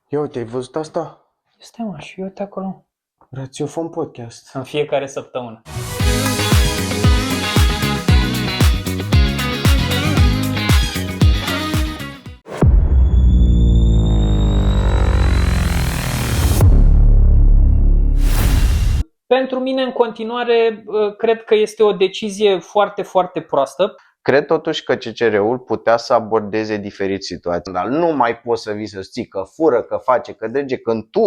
Ia uite, ai văzut asta? Stai mă, și uite acolo. Rațiofon Podcast. În fiecare săptămână. Pentru mine, în continuare, cred că este o decizie foarte, foarte proastă. Cred totuși că CCR-ul putea să abordeze diferit situația, dar nu mai poți să vii să ții că fură, că face, că drege, când tu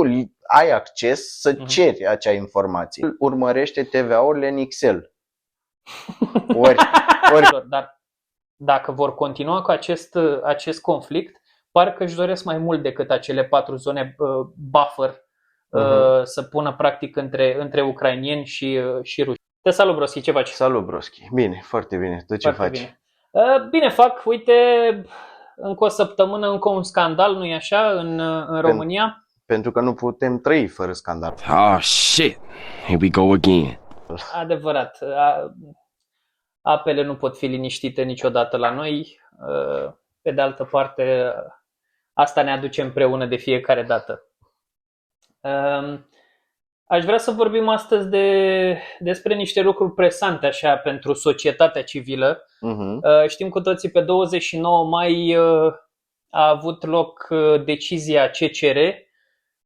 ai acces să ceri acea informație. Urmărește TVA-urile în Excel. Ori. Dar dacă vor continua cu acest conflict, parcă își doresc mai mult decât acele 4 zone buffer să pună practic între ucrainieni și ruși. Te salut, Broschi, ce faci? Salut, Broschi. Bine, foarte bine. Tu ce faci? Bine. Bine fac, uite, încă o săptămână, încă un scandal, nu-i așa, în România? Pentru că nu putem trăi fără scandal. Oh shit, here we go again. Adevărat, apele nu pot fi liniștite niciodată la noi. Pe de altă parte, asta ne aduce împreună de fiecare dată. Aș vrea să vorbim astăzi despre niște lucruri presante așa pentru societatea civilă. Știm cu toții, pe 29 mai a avut loc decizia CCR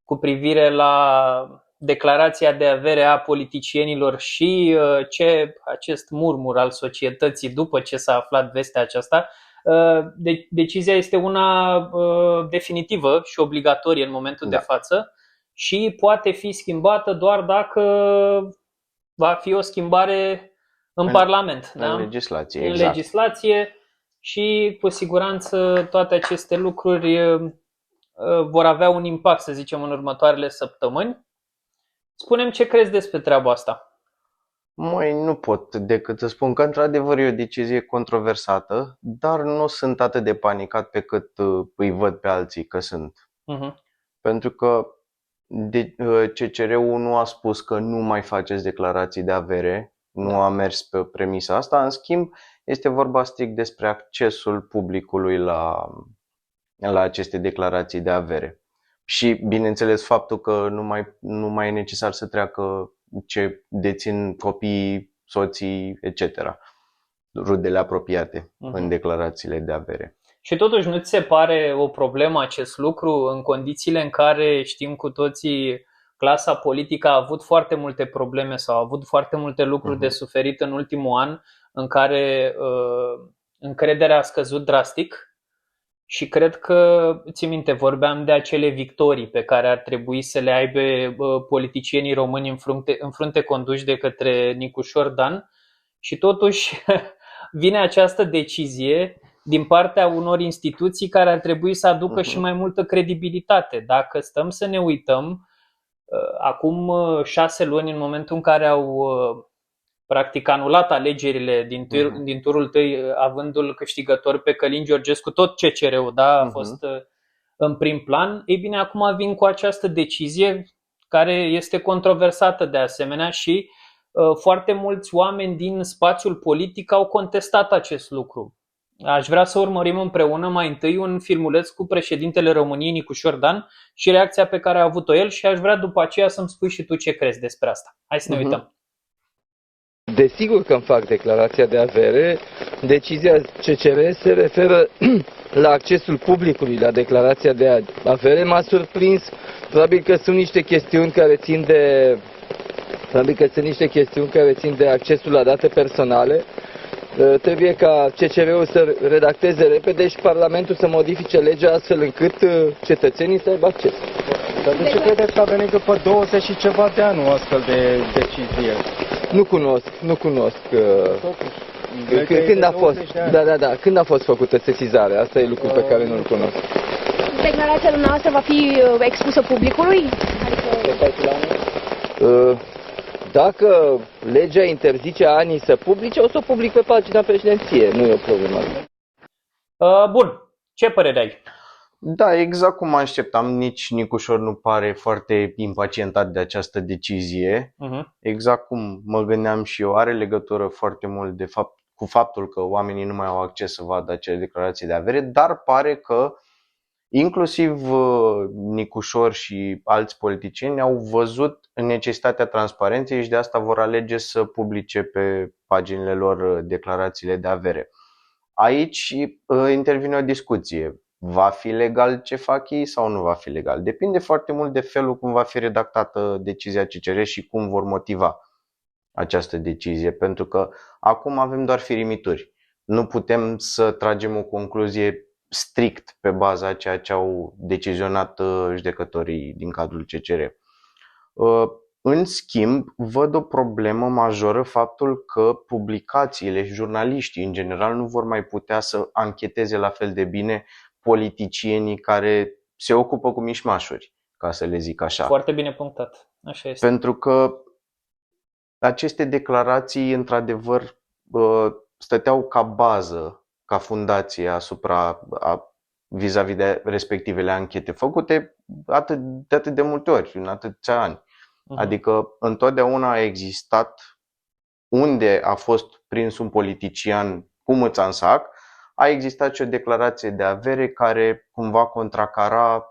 cu privire la declarația de avere a politicienilor și acest murmur al societății după ce s-a aflat vestea aceasta. Decizia este una definitivă și obligatorie în momentul de față și poate fi schimbată doar dacă va fi o schimbare în Parlament. În legislație, în legislație și cu siguranță toate aceste lucruri vor avea un impact, să zicem, în următoarele săptămâni. Spune-mi ce crezi despre treaba asta. Nu pot decât să spun că într-adevăr e o decizie controversată, dar nu sunt atât de panicat pe cât îi văd pe alții că sunt. Pentru că CCR-ul nu a spus că nu mai faceți declarații de avere, nu a mers pe premisa asta, în schimb este vorba strict despre accesul publicului la aceste declarații de avere. Și bineînțeles faptul că nu mai e necesar să treacă ce dețin copiii, soții, etc., rudele apropiate în declarațiile de avere. Și totuși nu ți se pare o problemă acest lucru în condițiile în care știm cu toții clasa politică a avut foarte multe probleme sau a avut foarte multe lucruri de suferit în ultimul an, în care încrederea a scăzut drastic? Și cred că, ții minte, vorbeam de acele victorii pe care ar trebui să le aibă politicienii români în frunte conduși de către Nicușor Dan și totuși vine această decizie din partea unor instituții care ar trebui să aducă și mai multă credibilitate. Dacă stăm să ne uităm, acum 6 luni, în momentul în care au practic anulat alegerile din turul tăi, avându-l câștigător pe Călin Georgescu, tot CCR-ul a fost în prim plan. Ei bine, acum vin cu această decizie care este controversată de asemenea și foarte mulți oameni din spațiul politic au contestat acest lucru. Aș vrea să urmărim împreună mai întâi un filmuleț cu președintele României, Nicușor Dan, și reacția pe care a avut-o el și aș vrea după aceea să-mi spui și tu ce crezi despre asta. Hai să ne uităm. Desigur că îmi fac declarația de avere. Decizia CCR se referă la accesul publicului la declarația de avere. M-a surprins, probabil că sunt niște chestiuni care țin de accesul la date personale. Trebuie ca CCR-ul să redacteze repede și Parlamentul să modifice legea astfel încât cetățenii să aibă acces. Dar de ce credeți că a venit după 20 și ceva de ani o astfel de decizie? Nu cunosc. Când a fost? Când a fost făcută sesizarea? Asta e lucrul pe care nu-l cunosc. Declarația dumneavoastră va fi expusă publicului? Dacă legea interzice anii să publice, o să o public pe pagina președinției. Nu e o problemă. Bun. Ce părere ai? Da, exact cum mă așteptam, nici Nicușor nu pare foarte impacientat de această decizie. Exact cum mă gândeam și eu, are legătură foarte mult cu faptul că oamenii nu mai au acces să vadă acele declarații de avere, dar pare că Inclusiv Nicușor și alți politicieni au văzut necesitatea transparenței și de asta vor alege să publice pe paginile lor declarațiile de avere. Aici intervine o discuție. Va fi legal ce fac ei sau nu va fi legal? Depinde foarte mult de felul cum va fi redactată decizia CCR și cum vor motiva această decizie, pentru că acum avem doar firimituri. Nu putem să tragem o concluzie strict pe baza a ceea ce au decizionat judecătorii din cadrul CCR. În schimb, văd o problemă majoră faptul că publicațiile și jurnaliștii în general nu vor mai putea să ancheteze la fel de bine politicienii care se ocupă cu mișmașuri, ca să le zic așa. Foarte bine punctat. Așa este. Pentru că aceste declarații, într-adevăr, stăteau ca bază, ca fundație vis-a-vis de respectivele anchete făcute atât de multe ori, în atâția ani. Adică întotdeauna a existat, unde a fost prins un politician cu mâța în sac, a existat și o declarație de avere care cumva contracara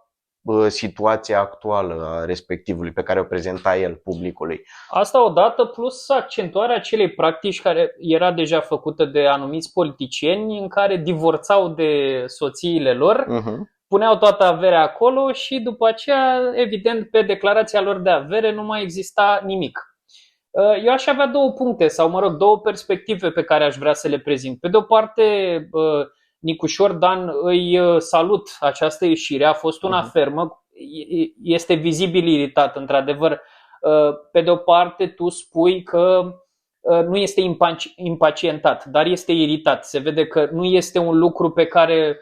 situația actuală a respectivului pe care o prezenta el publicului. Asta odată, plus accentuarea acelei practici care era deja făcută de anumiți politicieni, în care divorțau de soțiile lor, puneau toată averea acolo și după aceea, evident, pe declarația lor de avere nu mai exista nimic. Eu aș avea două puncte, sau mă rog, două perspective pe care aș vrea să le prezint. Pe de o parte, Nicușor Dan, îi salut această ieșire, a fost una fermă, este vizibil iritat, într-adevăr. Pe de o parte, tu spui că nu este impacientat, dar este iritat. Se vede că nu este un lucru pe care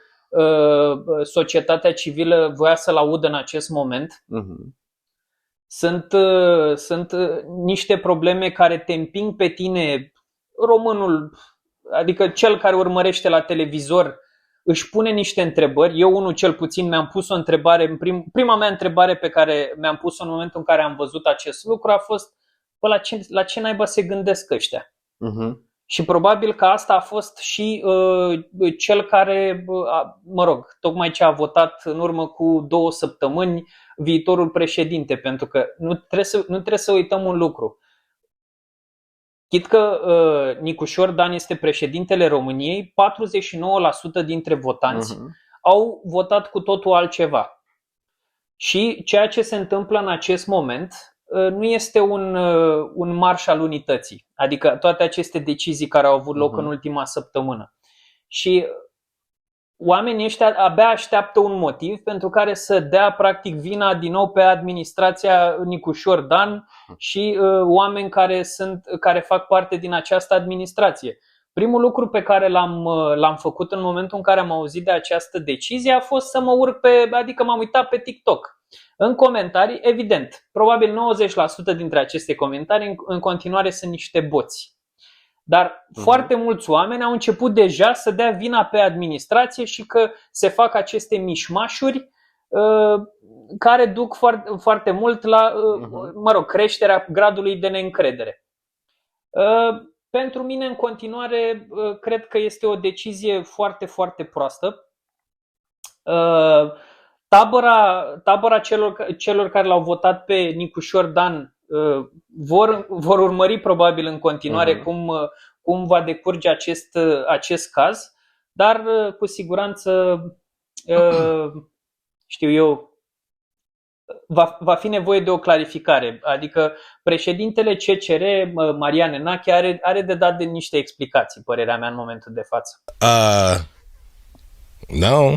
societatea civilă voia să-l audă în acest moment. Sunt niște probleme care te împing pe tine, românul, adică cel care urmărește la televizor, își pune niște întrebări. Eu, unul cel puțin, mi-am pus o întrebare, prima mea întrebare pe care mi-am pus-o în momentul în care am văzut acest lucru a fost: la ce naiba se gândesc ăștia? Și probabil că asta a fost și cel care, mă rog, tocmai ce a votat în urmă cu 2 săptămâni viitorul președinte, pentru că nu trebuie să uităm un lucru. Chit că Nicușor Dan este președintele României, 49% dintre votanți au votat cu totul altceva. Și ceea ce se întâmplă în acest moment nu este un marș al unității, adică toate aceste decizii care au avut loc în ultima săptămână. Și oamenii ăștia abia așteaptă un motiv pentru care să dea practic vina din nou pe administrația Nicușor Dan și oameni care fac parte din această administrație. Primul lucru pe care l-am făcut în momentul în care am auzit de această decizie a fost să mă urc adică m-am uitat pe TikTok. În comentarii, evident, probabil 90% dintre aceste comentarii în continuare sunt niște boți. Dar foarte mulți oameni au început deja să dea vina pe administrație și că se fac aceste mișmașuri care duc foarte, foarte mult la creșterea gradului de neîncredere. Pentru mine, în continuare, cred că este o decizie foarte, foarte proastă. Tabăra celor care l-au votat pe Nicușor Dan vor urmări probabil în continuare cum va decurge acest caz, dar cu siguranță, știu eu, va fi nevoie de o clarificare. Adică președintele CCR, Marian Enache, are de dat de niște explicații, părerea mea, în momentul de față. No.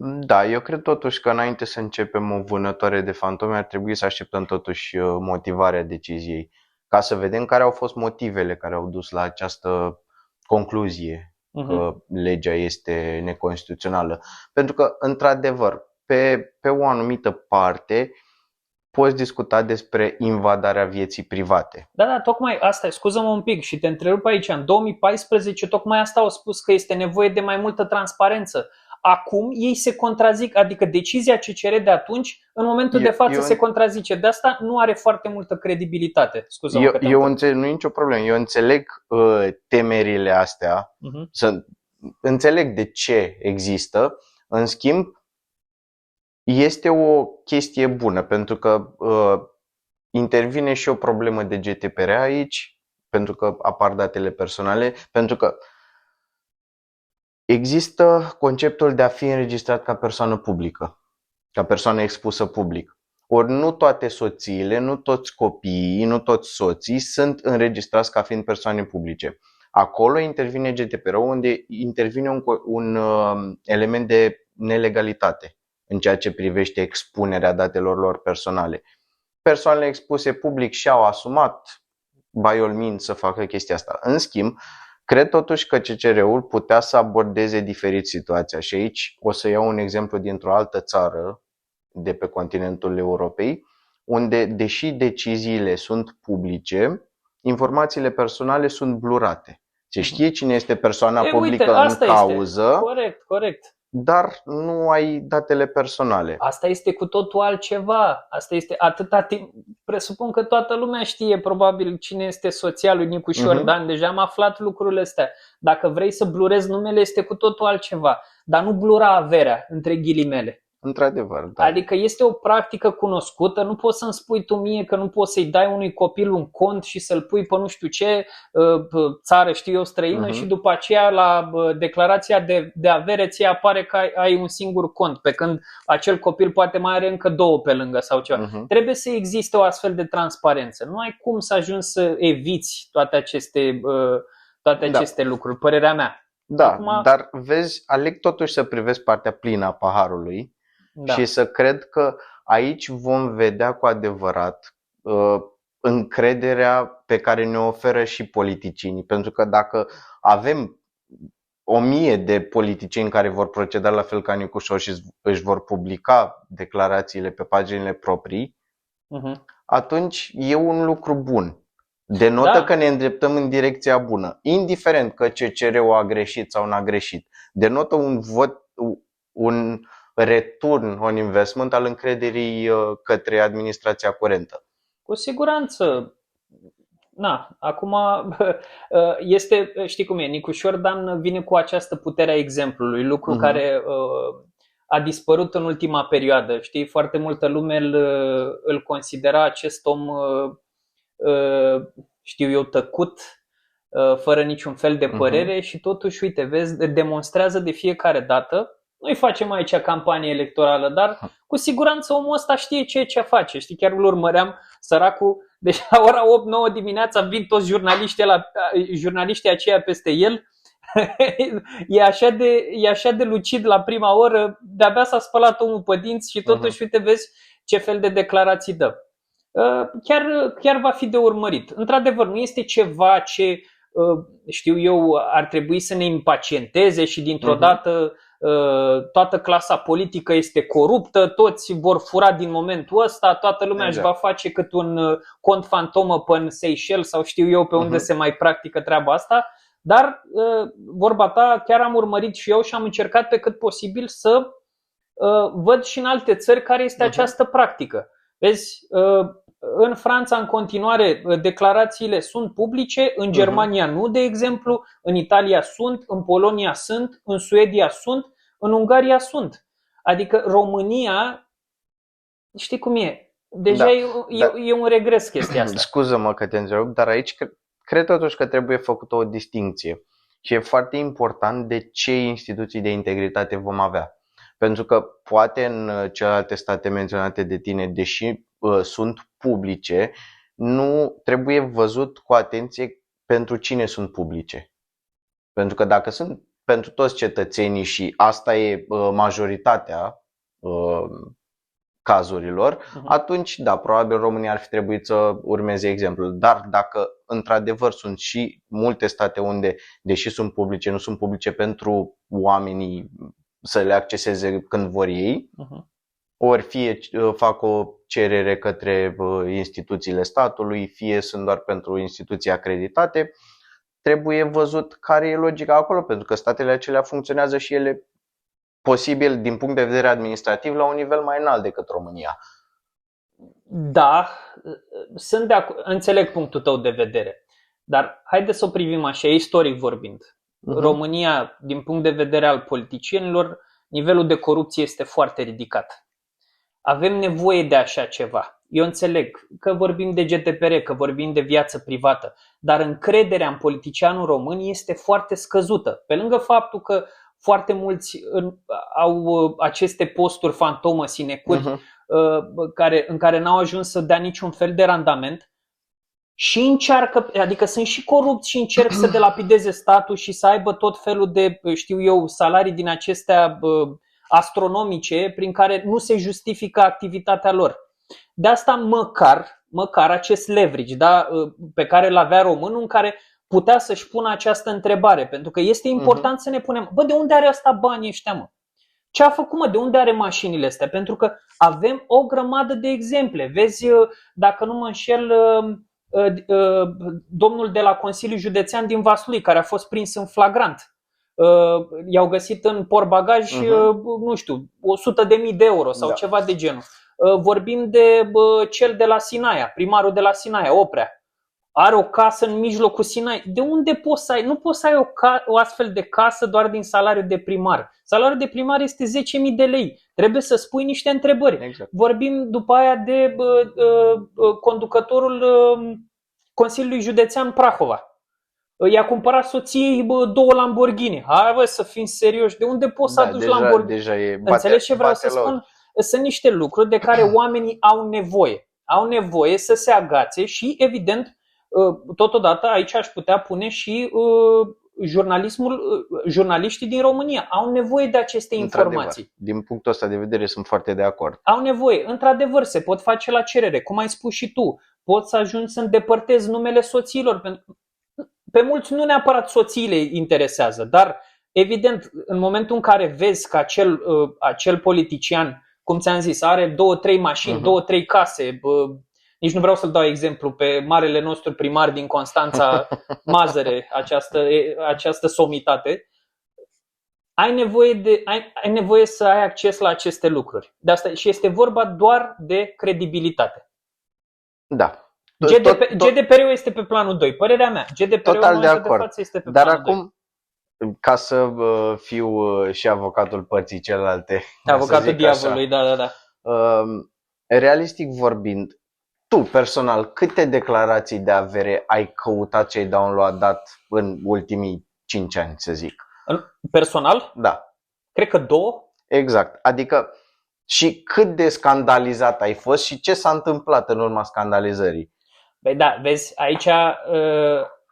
Da, eu cred totuși că înainte să începem o vânătoare de fantome ar trebui să așteptăm totuși motivarea deciziei, ca să vedem care au fost motivele care au dus la această concluzie că legea este neconstituțională. Pentru că, într-adevăr, pe o anumită parte poți discuta despre invadarea vieții private. Da, tocmai asta, scuză-mă un pic și te întrerup aici. În 2014 tocmai asta au spus, că este nevoie de mai multă transparență. Acum ei se contrazic, adică decizia CCR de atunci, în momentul de față se contrazice. De asta nu are foarte multă credibilitate. Scuză-mă nu e nicio problemă. Eu înțeleg temerile astea, înțeleg de ce există. În schimb, Este o chestie bună pentru că intervine și o problemă de GDPR aici, pentru că apar datele personale, pentru că există conceptul de a fi înregistrat ca persoană publică, ca persoană expusă public. Ori nu toate soțiile, nu toți copiii, nu toți soții sunt înregistrați ca fiind persoane publice. Acolo intervine GDPR-ul, unde intervine un element de nelegalitate în ceea ce privește expunerea datelor lor personale. Persoanele expuse public și-au asumat by all means să facă chestia asta. În schimb, cred totuși că CCR-ul putea să abordeze diferit situația și aici o să iau un exemplu dintr-o altă țară de pe continentul Europei, unde, deși deciziile sunt publice, informațiile personale sunt blurate. Se știe cine este persoana publică în cauză, Corect. dar nu ai datele personale. Asta este cu totul altceva. Asta este atâta timp. Presupun că toată lumea știe probabil cine este soția lui Nicu Șordan. Deja am aflat lucrurile astea. Dacă vrei să blurezi numele, este cu totul altceva. Dar nu blura averea, între ghilimele. Într-adevăr, da. Adică este o practică cunoscută, nu poți să-mi spui tu mie că nu poți să-i dai unui copil un cont și să-l pui pe nu știu ce țară, știu eu, străină și după aceea la declarația de avere ți apare că ai un singur cont, pe când acel copil poate mai are încă două pe lângă sau ceva. Trebuie să existe o astfel de transparență. Nu ai cum să ajungi să eviți toate aceste lucruri, părerea mea. Da, acum, dar vezi, aleg totuși să privesc partea plină a paharului. Da. Și să cred că aici vom vedea cu adevărat încrederea pe care ne oferă și politicienii. Pentru că dacă avem 1000 de politicieni care vor proceda la fel ca Nicușor și își vor publica declarațiile pe paginile proprii, atunci e un lucru bun. Denotă că ne îndreptăm în direcția bună, indiferent că CCR-ul a greșit sau n-a greșit. Denotă un return on investment al încrederii către administrația curentă. Cu siguranță. Acum este, știi cum e, Nicu Șordan vine cu această putere a exemplului, lucru care a dispărut în ultima perioadă. Știi, foarte multă lume îl considera acest om, știu eu, tăcut, fără niciun fel de părere și totuși, uite, vezi, demonstrează de fiecare dată. Noi facem aici campanie electorală, dar cu siguranță omul ăsta știe ce face. Știi, chiar îl urmăream, săracul, deci la ora 8-9 dimineața vin toți jurnaliștii aceia peste el. E așa de lucid la prima oră, de-abia s-a spălat omul pe dinți și totuși, uite, vezi ce fel de declarații dă. Chiar va fi de urmărit. Într-adevăr, nu este ceva ce, știu eu, ar trebui să ne impacienteze și dintr-o dată toată clasa politică este coruptă, toți vor fura din momentul ăsta, toată lumea își va face cât un cont fantomă pe în Seychelles sau știu eu pe unde se mai practică treaba asta. Dar vorba ta, chiar am urmărit și eu și am încercat pe cât posibil să văd și în alte țări care este această practică. Vezi, în Franța în continuare declarațiile sunt publice, în Germania nu, de exemplu, în Italia sunt, în Polonia sunt, în Suedia sunt, în Ungaria sunt. Adică România, știi cum e, deja e un regres chestia asta. Scuză-mă că te întrerup, dar aici cred totuși că trebuie făcută o distinție și e foarte important de ce instituții de integritate vom avea. Pentru că poate în celelalte state menționate de tine, deși sunt publice, nu trebuie văzut cu atenție pentru cine sunt publice. Pentru că dacă sunt pentru toți cetățenii și asta e majoritatea cazurilor, atunci da, probabil România ar fi trebuit să urmeze exemplul. Dar dacă într-adevăr sunt și multe state unde, deși sunt publice, nu sunt publice pentru oamenii să le acceseze când vor ei, ori fie fac o cerere către instituțiile statului, fie sunt doar pentru instituții acreditate, trebuie văzut care e logica acolo, pentru că statele acelea funcționează și ele posibil din punct de vedere administrativ la un nivel mai înalt decât România. Da, înțeleg punctul tău de vedere, dar haide să o privim așa, istoric vorbind. România, din punct de vedere al politicienilor, nivelul de corupție este foarte ridicat. avem nevoie de așa ceva. Eu înțeleg că vorbim de GDPR, că vorbim de viață privată, dar încrederea în politicianul român este foarte scăzută. Pe lângă faptul că foarte mulți au aceste posturi fantomă, sinecuri, în care n-au ajuns să dea niciun fel de randament, și încearcă, adică sunt și corupți și încerc să delapideze statul și să aibă tot felul de, știu eu, salarii din acestea astronomice prin care nu se justifică activitatea lor. De asta măcar acest leverage, da, pe care îl avea românul, în care putea să-și pună această întrebare, pentru că este important să ne punem, de unde are ăsta banii ăștia, mă? Ce a făcut, mă? De unde are mașinile astea? Pentru că avem o grămadă de exemple. Vezi, dacă nu mă înșel, domnul de la Consiliul Județean din Vaslui, care a fost prins în flagrant. I-au găsit în portbagaj, nu știu, 100.000 de euro sau ceva de genul. Vorbim de cel de la Sinaia, primarul de la Sinaia, Oprea. Are o casă în mijlocul Sinaia. De unde poți să ai? Nu poți să ai o astfel de casă doar din salariul de primar. Salariul de primar este 10.000 de lei. Trebuie să spui niște întrebări. Exact. Vorbim după aia de conducătorul Consiliului Județean Prahova. I-a cumpărat soției 2 Lamborghini. Hai, bă, să fim serioși. De unde poți să aduci Lamborghini? Deja e Înțelegi ce vreau să spun? Sunt niște lucruri de care oamenii au nevoie. Au nevoie să se agațe și, evident, totodată aici aș putea pune și jurnaliștii din România. Au nevoie de aceste informații. Din punctul ăsta de vedere sunt foarte de acord. Au nevoie. Într-adevăr, se pot face la cerere. Cum ai spus și tu, poți să ajungi să îndepărtezi numele soțiilor. Pe mulți nu neapărat soțiile interesează, dar evident, în momentul în care vezi că acel politician, cum ți-am zis, are 2-3 mașini, 2-3 case, nici nu vreau să-l dau exemplu pe marele nostru primar din Constanța, Mazăre, această somitate, ai nevoie să ai acces la aceste lucruri. De asta, și este vorba doar de credibilitate. Da. GDPR-ul este pe planul 2, părerea mea. GDPR-ul total de acord. de față este pe Dar planul acum, 2. Ca să fiu și avocatul părții celelalte. Avocatul diavolului, da. Realistic vorbind, tu personal, câte declarații de avere ai căutat și ai downloadat în ultimii 5 ani, să zic? Personal? Da. Cred că 2. Exact. Adică și cât de scandalizat ai fost și ce s-a întâmplat în urma scandalizării? Băi da, vezi,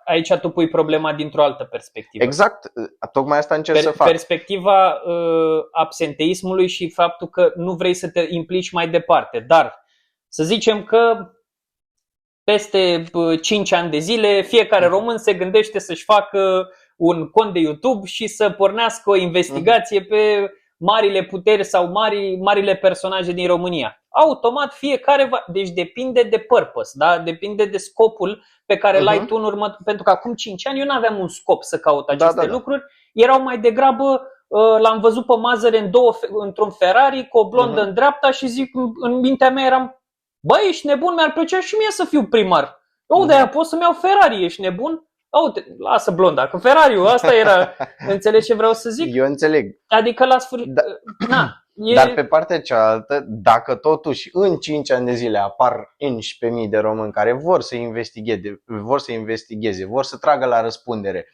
aici tu pui problema dintr-o altă perspectivă. Exact, tocmai asta încerc să fac. Perspectiva absenteismului și faptul că nu vrei să te implici mai departe. Dar să zicem că peste 5 ani de zile fiecare român se gândește să-și facă un cont de YouTube și să pornească o investigație pe marile puteri sau marile personaje din România. Automat fiecare va... Deci depinde de purpose, da? Depinde de scopul pe care l-ai tu în urmă. Pentru că acum 5 ani eu nu aveam un scop să caut aceste lucruri. Erau mai degrabă, l-am văzut pe Mazăre într-un Ferrari cu o blondă în dreapta și zic, în mintea mea eram, băi, ești nebun, mi-ar plăcea și mie să fiu primar. De-aia pot să-mi iau Ferrari, ești nebun? Lasă blonda, că Ferrariul, asta era, înțelegi ce vreau să zic? Eu înțeleg. Adică la sfârșit, Dar pe partea cealaltă, dacă totuși în 5 ani de zile apar 11.000 de români care vor să investigheze, vor să tragă la răspundere,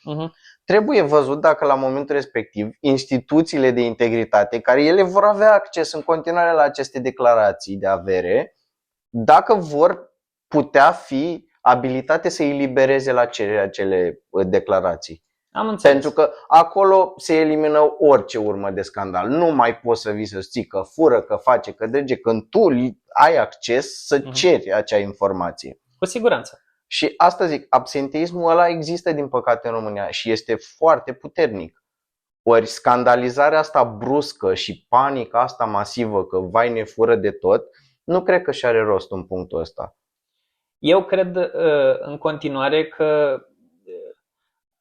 trebuie văzut dacă la momentul respectiv instituțiile de integritate, care ele vor avea acces în continuare la aceste declarații de avere, dacă vor putea fi abilitate să elibereze la cerere acele declarații. Am înțeles. Pentru că acolo se elimină orice urmă de scandal. Nu mai poți să vii să ții că fură, că face, că drege, când tu ai acces să ceri acea informație. Cu siguranță. Și asta zic, absenteismul ăla există din păcate în România și este foarte puternic. Ori scandalizarea asta bruscă și panica asta masivă că vai ne fură de tot, nu cred că și are rost în punctul ăsta. Eu cred în continuare că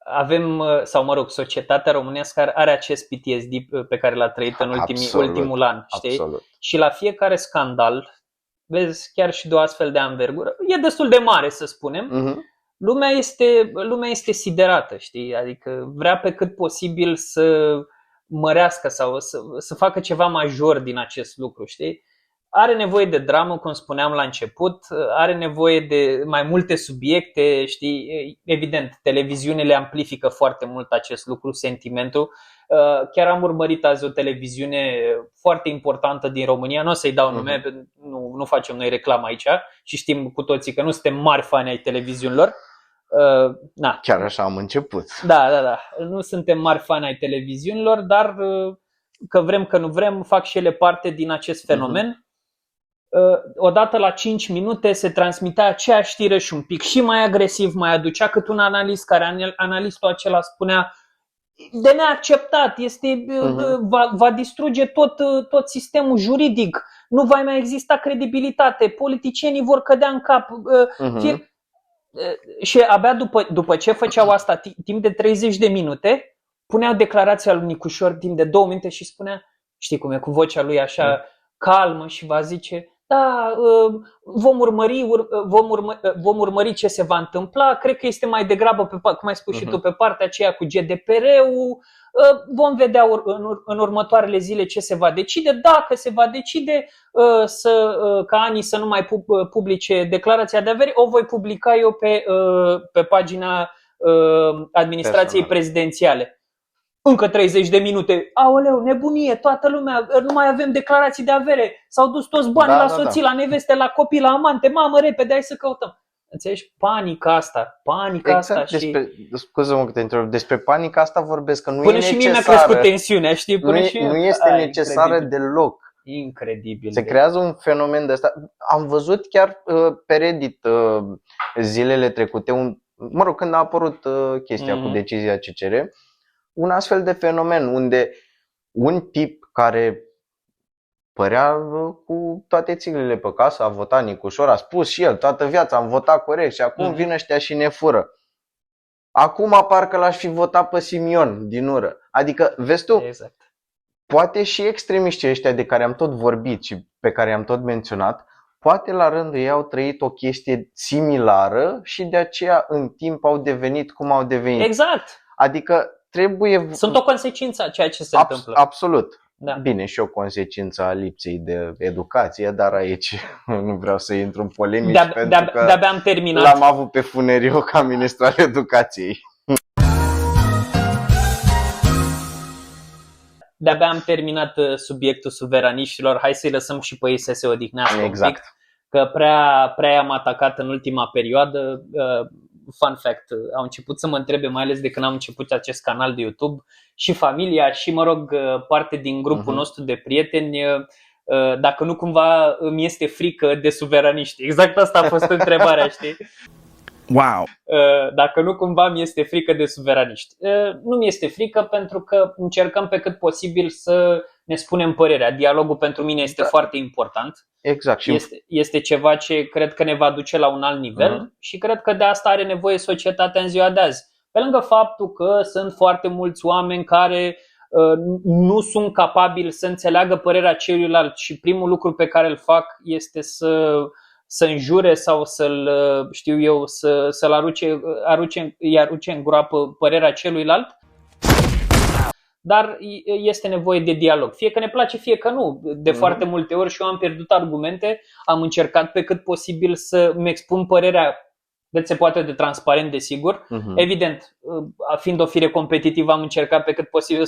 avem, sau mă rog, societatea românească are acest PTSD pe care l-a trăit în ultimul an, știi? Absolut. Și la fiecare scandal, vezi, chiar și de o astfel de anvergură, e destul de mare să spunem, lumea este siderată, știi? Adică vrea pe cât posibil să mărească sau să facă ceva major din acest lucru, știi? are nevoie de dramă, cum spuneam la început, are nevoie de mai multe subiecte, știi? Evident, televiziunile amplifică foarte mult acest lucru, sentimentul. Chiar am urmărit azi o televiziune foarte importantă din România, nu o să-i dau nume, nu facem noi reclamă aici și știm cu toții că nu suntem mari fani ai televiziunilor. Chiar așa am început. Da. Nu suntem mari fani ai televiziunilor, dar că vrem că nu vrem, fac și ele parte din acest fenomen. Odată la 5 minute se transmitea aceeași știre și un pic și mai agresiv, mai aducea cât un analist, care analistul acela spunea de neacceptat, va distruge tot sistemul juridic, nu va mai exista credibilitate, politicienii vor cădea în cap. Și abia după ce făceau asta timp de 30 de minute, punea declarația lui Nicușor timp de 2 minute și spunea, știi cum e, cu vocea lui așa calmă și va zice, da, vom urmări ce se va întâmpla, cred că este mai degrabă, cum ai spus și tu, pe partea aceea cu GDPR-ul, vom vedea în următoarele zile ce se va decide, dacă se va decide ca ANI să nu mai publice declarația de avere, o voi publica eu pe pagina administrației prezidențiale. Încă 30 de minute. Aoleu, nebunie, toată lumea, nu mai avem declarații de avere. S-au dus toți banii la soții, la neveste, la copii, la amante. Mamă, repede, hai să căutăm. Înțelegi? Panica asta. Exact, asta. Scuză-mă că te întreb. Despre panica asta vorbesc, că nu Până e și necesară. mie mi-a crescut tensiunea, știi? Nu este necesară deloc. Incredibil. Se creează un fenomen de ăsta. Am văzut chiar pe Reddit zilele trecute, când a apărut chestia cu decizia CCR, un astfel de fenomen unde un tip care părea cu toate țiglile pe casă, a votat Nicușor, a spus și el, toată viața am votat corect și acum vin ăștia și ne fură. Acum parcă l-aș fi votat pe Simion din ură. Adică, vezi tu, exact. Poate și extremiștii ăștia de care am tot vorbit și pe care am tot menționat, poate la rândul ei au trăit o chestie similară și de aceea în timp au devenit cum au devenit. Exact. Adică sunt o consecință a ceea ce se întâmplă. Absolut. Da. Bine, și o consecință a lipsei de educație, dar aici nu vreau să intru în polemici pentru că de-abia am terminat. L-am avut pe Funeriu ca ministru al educației. De-abia am terminat subiectul suveraniștilor. Hai să-i lăsăm și pe ei să se odihnească un pic, că prea i-am atacat în ultima perioadă. Fun fact, au început să mă întrebe, mai ales de când am început acest canal de YouTube, și familia și, parte din grupul nostru de prieteni, dacă nu cumva îmi este frică de suveraniști. Exact asta a fost întrebarea, știi? Wow. Dacă nu cumva mi este frică de suveraniști. Nu mi este frică pentru că încercăm pe cât posibil să ne spunem părerea. Dialogul pentru mine este foarte important. Exact. Este ceva ce cred că ne va duce la un alt nivel și cred că de asta are nevoie societatea în ziua de azi. Pe lângă faptul că sunt foarte mulți oameni care nu sunt capabili să înțeleagă părerea celuilalt și primul lucru pe care îl fac este să înjure sau să-l arunce în groapă părerea celuilalt. Dar este nevoie de dialog. Fie că ne place, fie că nu. De foarte multe ori și eu am pierdut argumente, am încercat pe cât posibil să-mi expun părerea cât se poate de transparent, desigur. Evident, fiind o fire competitivă, am încercat pe cât posibil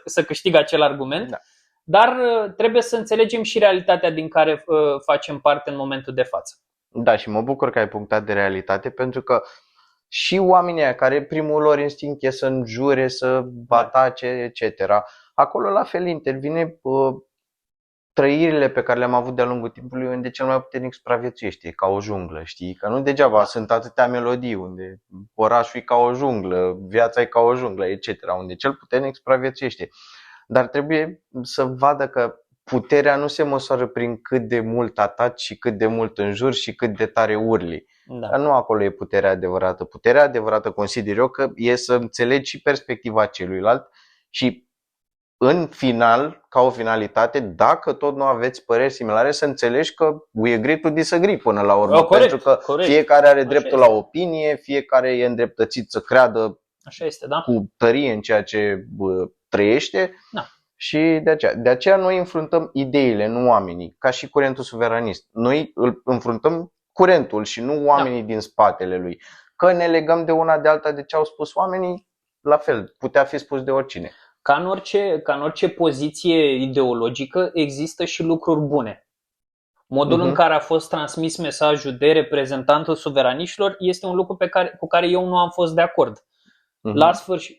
să câștig acel argument. Da. Dar trebuie să înțelegem și realitatea din care facem parte în momentul de față. Da, și mă bucur că ai punctat de realitate, pentru că și oamenii aia care primul lor instinct e să înjure, să atace, etc. Acolo la fel intervine trăirile pe care le-am avut de-a lungul timpului, unde cel mai puternic supraviețuiește, e ca o junglă, știi? Că nu degeaba sunt atâtea melodii unde orașul e ca o junglă, viața e ca o junglă, etc. Unde cel puternic supraviețuiește. Dar trebuie să vadă că puterea nu se măsoară prin cât de mult ataci și cât de mult înjuri și cât de tare urli. Da. Nu acolo e puterea adevărată. Puterea adevărată consider eu că e să înțelegi și perspectiva celuilalt și în final, ca o finalitate, dacă tot nu aveți păreri similare, să înțelegi că we agree to disagree până la urmă. Corect, pentru că fiecare are dreptul la opinie, fiecare e îndreptățit să creadă așa este, da? cu tărie în ceea ce trăiește. Da. Și de aceea noi înfruntăm ideile, nu oamenii, ca și curentul suveranist. Noi îl înfruntăm curentul și nu oamenii din spatele lui. Că ne legăm de una de alta de ce au spus oamenii, la fel, putea fi spus de oricine. Ca în orice poziție ideologică există și lucruri bune. Modul în care a fost transmis mesajul de reprezentantul suveraniștilor este un lucru cu care eu nu am fost de acord.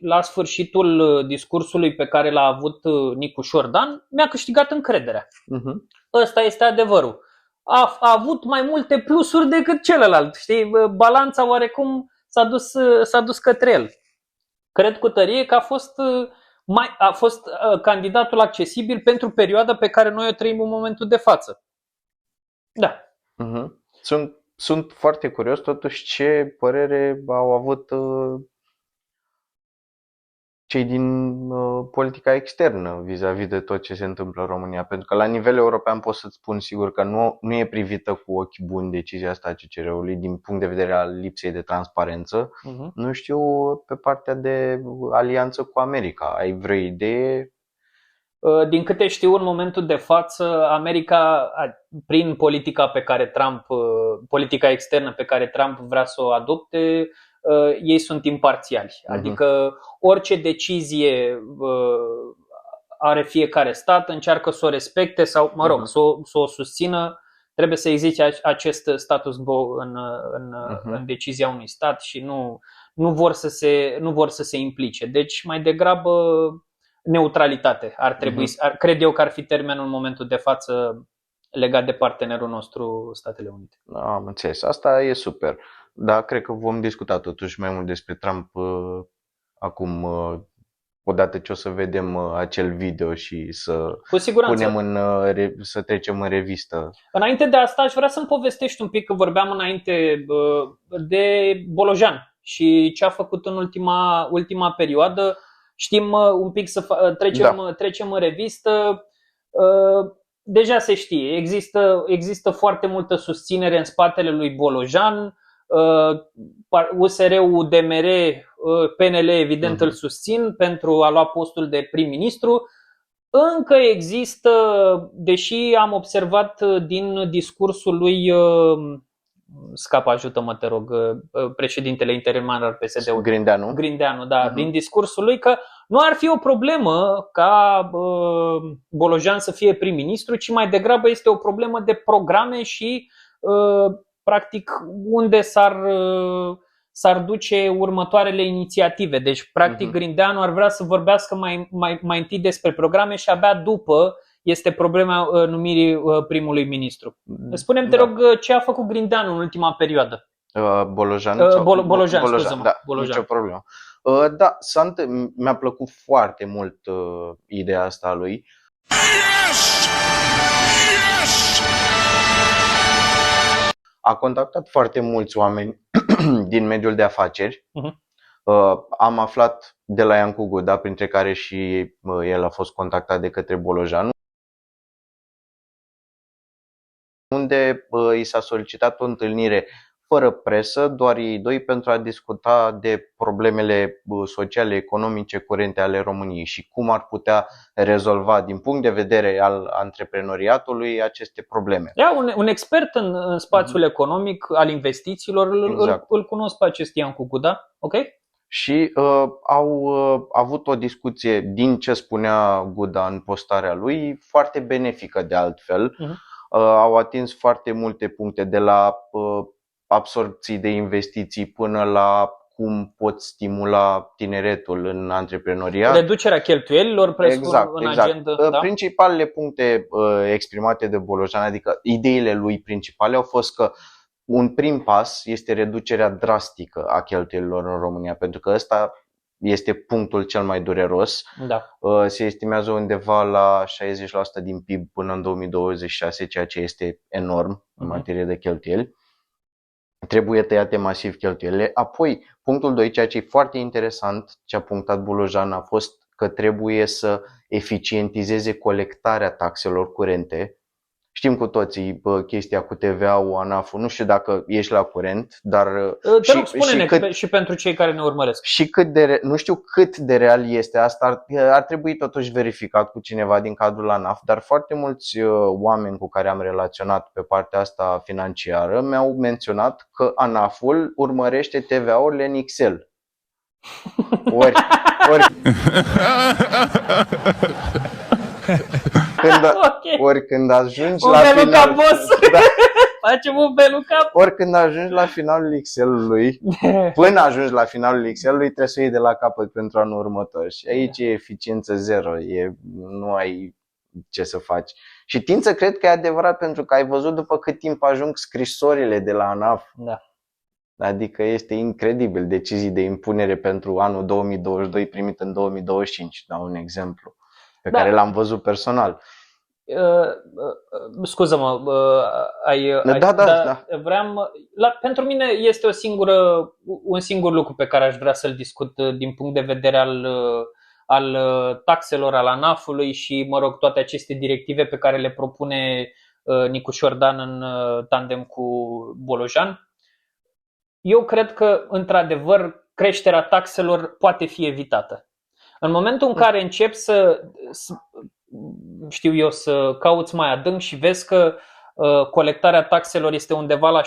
La sfârșitul discursului pe care l-a avut Nicu Șordan, mi-a câștigat încrederea. Ăsta este adevărul. A avut mai multe plusuri decât celălalt. Știi? Balanța oarecum s-a dus către el. Cred cu tărie că a fost candidatul accesibil pentru perioada pe care noi o trăim în momentul de față. Da. Sunt foarte curios totuși ce părere au avut cei din politica externă vis-a-vis de tot ce se întâmplă în România. Pentru că la nivel european pot să-ți spun sigur că nu e privită cu ochi buni decizia asta a CCR-ului din punct de vedere al lipsei de transparență. Nu știu pe partea de alianță cu America. Ai vreo idee? Din câte știu, în momentul de față, America, prin politica externă pe care Trump vrea să o adopte, ei sunt imparțiali. Adică orice decizie are fiecare stat, încearcă să o respecte sau, să o susțină. Trebuie să existe acest status quo în decizia unui stat și nu vor să se implice. Deci, mai degrabă, neutralitate ar trebui, cred eu că ar fi termenul în momentul de față legat de partenerul nostru, Statele Unite. Am înțeles, asta e super. Dar cred că vom discuta totuși mai mult despre Trump acum, odată ce o să vedem acel video și să să trecem în revistă. Înainte de asta aș vrea să-mi povestești un pic, că vorbeam înainte de Bolojan și ce a făcut în ultima perioadă. Știm un pic să trecem în revistă. Deja se știe, există foarte multă susținere în spatele lui Bolojan. USR-ul, UDMR, PNL evident îl susțin pentru a lua postul de prim-ministru. Încă există, deși am observat din discursul lui ajută-mă, te rog, președintele interimar al PSD-ului, Grindeanu, da, din discursul lui, că nu ar fi o problemă ca Bolojan să fie prim-ministru, ci mai degrabă este o problemă de programe și practic unde s-ar duce următoarele inițiative. Deci practic Grindeanu ar vrea să vorbească mai întâi despre programe și abia după este problema numirii primului ministru. Spune-mi, te rog, ce a făcut Grindeanu în ultima perioadă? Bolojan, scuze-mă. Da, nicio problemă. Da, mi-a plăcut foarte mult ideea asta a lui. A contactat foarte mulți oameni din mediul de afaceri. Am aflat de la Iancu Guda, printre care și el a fost contactat de către Bolojan, unde i s-a solicitat o întâlnire fără presă, doar ei doi, pentru a discuta de problemele sociale, economice curente ale României și cum ar putea rezolva din punct de vedere al antreprenoriatului aceste probleme. Un expert în spațiul economic al investițiilor, îl cunosc pe acest Iancu Guda, ok? Și au avut o discuție, din ce spunea Guda în postarea lui, foarte benefică de altfel. Au atins foarte multe puncte, de la absorbții de investiții până la cum poți stimula tineretul în antreprenoriat. Reducerea cheltuielilor, presupun, în agenda. Da? Principalele puncte exprimate de Bolojan, adică ideile lui principale, au fost că un prim pas este reducerea drastică a cheltuielilor în România, pentru că ăsta este punctul cel mai dureros. Da. Se estimează undeva la 60% din PIB până în 2026, ceea ce este enorm în materie de cheltuieli. Trebuie tăiate masiv cheltuielile. Apoi, punctul 2, ceea ce e foarte interesant, ce a punctat Bolojan, a fost că trebuie să eficientizeze colectarea taxelor curente Știm cu toții chestia cu TVA-ul, ANAF-ul, nu știu dacă ești la curent, dar Te rog, spune-ne și pentru cei care ne urmăresc. și nu știu cât de real este asta, ar trebui totuși verificat cu cineva din cadrul ANAF, dar foarte mulți oameni cu care am relaționat pe partea asta financiară mi-au menționat că ANAF-ul urmărește TVA-urile în Excel. Ori când ajungi la final, da, Facem un beluca. ori când ajungi la finalul Excel-ului, până ajungi la finalul Excel-ului, trebuie să o iei de la capăt pentru anul următor. Și aici e eficiență zero, nu ai ce să faci. Și tind să cred că e adevărat, pentru că ai văzut după cât timp ajung scrisorile de la ANAF. Da. Adică este incredibil, decizii de impunere pentru anul 2022 primit în 2025, dau un exemplu pe care l-am văzut personal. Scuză-mă, Da. Pentru mine este un singur lucru pe care aș vrea să-l discut din punct de vedere al taxelor, al ANAF-ului și, mă rog, toate aceste directive pe care le propune Nicu Șordan în tandem cu Bolojan. Eu cred că, într-adevăr, creșterea taxelor poate fi evitată. În momentul în care începi să cauți mai adânc și vezi că colectarea taxelor este undeva la 70%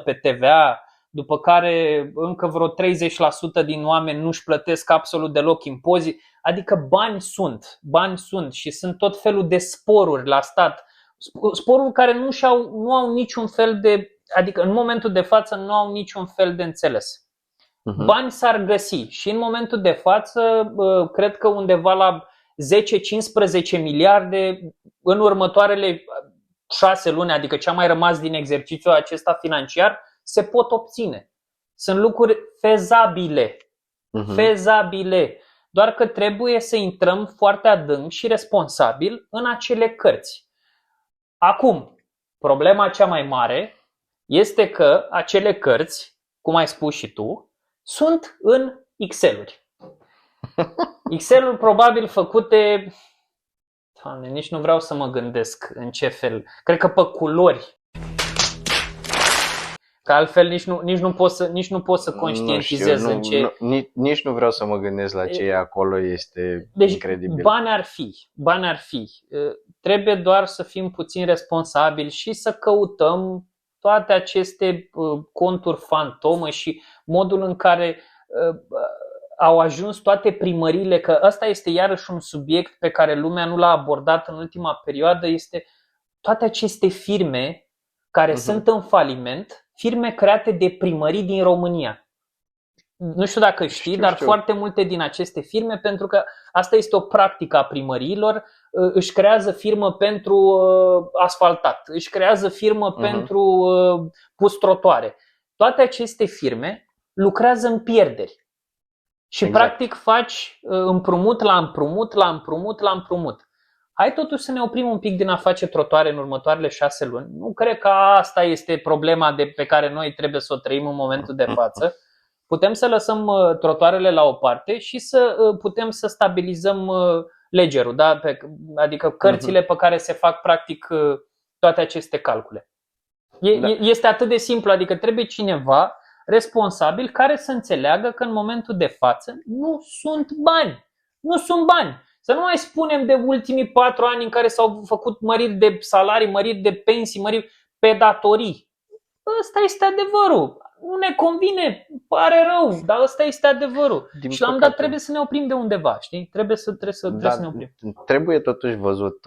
pe TVA, după care încă vreo 30% din oameni nu-și plătesc absolut deloc impozit, adică bani sunt și sunt tot felul de sporuri la stat, sporuri care nu au niciun fel de, adică în momentul de față nu au niciun fel de înțeles. Bani s-ar găsi și în momentul de față cred că undeva la 10-15 miliarde în următoarele 6 luni, adică ce a mai rămas din exercițiul acesta financiar, se pot obține. Sunt lucruri fezabile. Doar că trebuie să intrăm foarte adânc și responsabil în acele cărți. Acum, problema cea mai mare este că acele cărți, cum ai spus și tu, sunt în Excel-uri. Excel-uri probabil făcute, Doamne, nici nu vreau să mă gândesc în ce fel, cred că pe culori. Că altfel nici nu pot să conștientizez în ce. Nici nu vreau să mă gândesc la ce e acolo, este incredibil. Bani ar fi. Trebuie doar să fim puțin responsabili și să căutăm toate aceste conturi fantomă și modul în care au ajuns toate primăriile, că ăsta este iarăși un subiect pe care lumea nu l-a abordat în ultima perioadă, este toate aceste firme care sunt în faliment, firme create de primării din România. Nu știu dacă știi, dar foarte multe din aceste firme, pentru că asta este o practică a primăriilor, își creează firmă pentru asfaltat, își creează firmă pentru pus trotuare. Toate aceste firme lucrează în pierderi. Și practic faci împrumut la împrumut. Hai totuși să ne oprim un pic din a face trotuare în următoarele 6 luni. Nu cred că asta este problema pe care noi trebuie să o trăim în momentul de față. Putem să lăsăm trotuarele la o parte și să putem să stabilizăm legerul, da? Adică cărțile pe care se fac practic toate aceste calcule. Este atât de simplu, adică trebuie cineva responsabil care să înțeleagă că în momentul de față nu sunt bani. Să nu mai spunem de ultimii 4 ani în care s-au făcut măriri de salarii, măriri de pensii, măriri pe datorii. Ăsta este adevărul. Nu ne convine, pare rău, dar ăsta este adevărul. Și la un moment dat trebuie să ne oprim de undeva, știi? Trebuie să ne oprim. Trebuie totuși văzut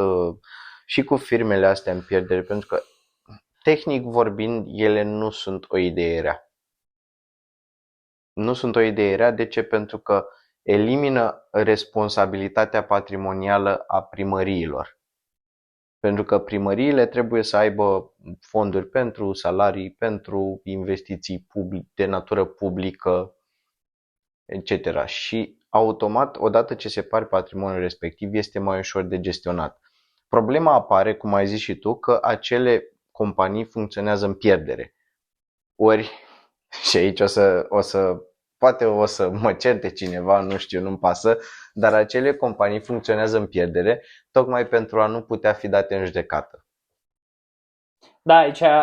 și cu firmele astea în pierdere, pentru că tehnic vorbind, ele nu sunt o idee rea. Nu sunt o idee rea, de ce? Pentru că elimină responsabilitatea patrimonială a primăriilor. Pentru că primăriile trebuie să aibă fonduri pentru salarii, pentru investiții de natură publică, etc. Și automat, odată ce separi patrimoniul respectiv, este mai ușor de gestionat. Problema apare, cum ai zis și tu, că acele companii funcționează în pierdere. Ori, și aici poate o să mă certe cineva, nu știu, nu-mi pasă, dar acele companii funcționează în pierdere tocmai pentru a nu putea fi date în judecată. Da,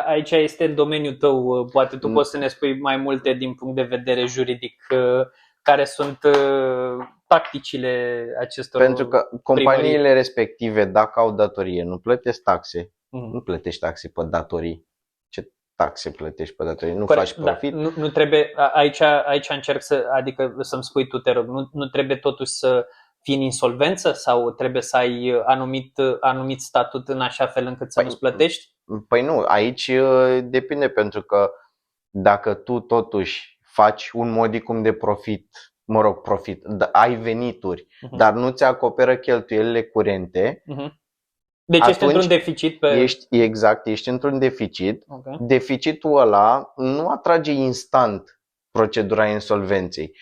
aici este în domeniul tău, poate tu poți să ne spui mai multe din punct de vedere juridic, care sunt tacticile acestor Pentru că companiile primării. respective, dacă au datorie, nu plătesc taxe, Mhm. nu plătești taxe pe datorii. Ce taxe plătești pe datorii? Nu Corect, faci profit? Da, nu trebuie, aici încerc adică să-mi spui tu, te rog, nu trebuie totuși să fii în insolvență sau trebuie să ai anumit statut în așa fel încât să nu-ți plătești? Păi nu, aici depinde, pentru că dacă tu totuși faci un modicum de profit, ai venituri, dar nu ți acoperă cheltuielile curente, Deci ești atunci într-un deficit ești într-un deficit. Okay. Deficitul ăla nu atrage instant procedura insolvenței.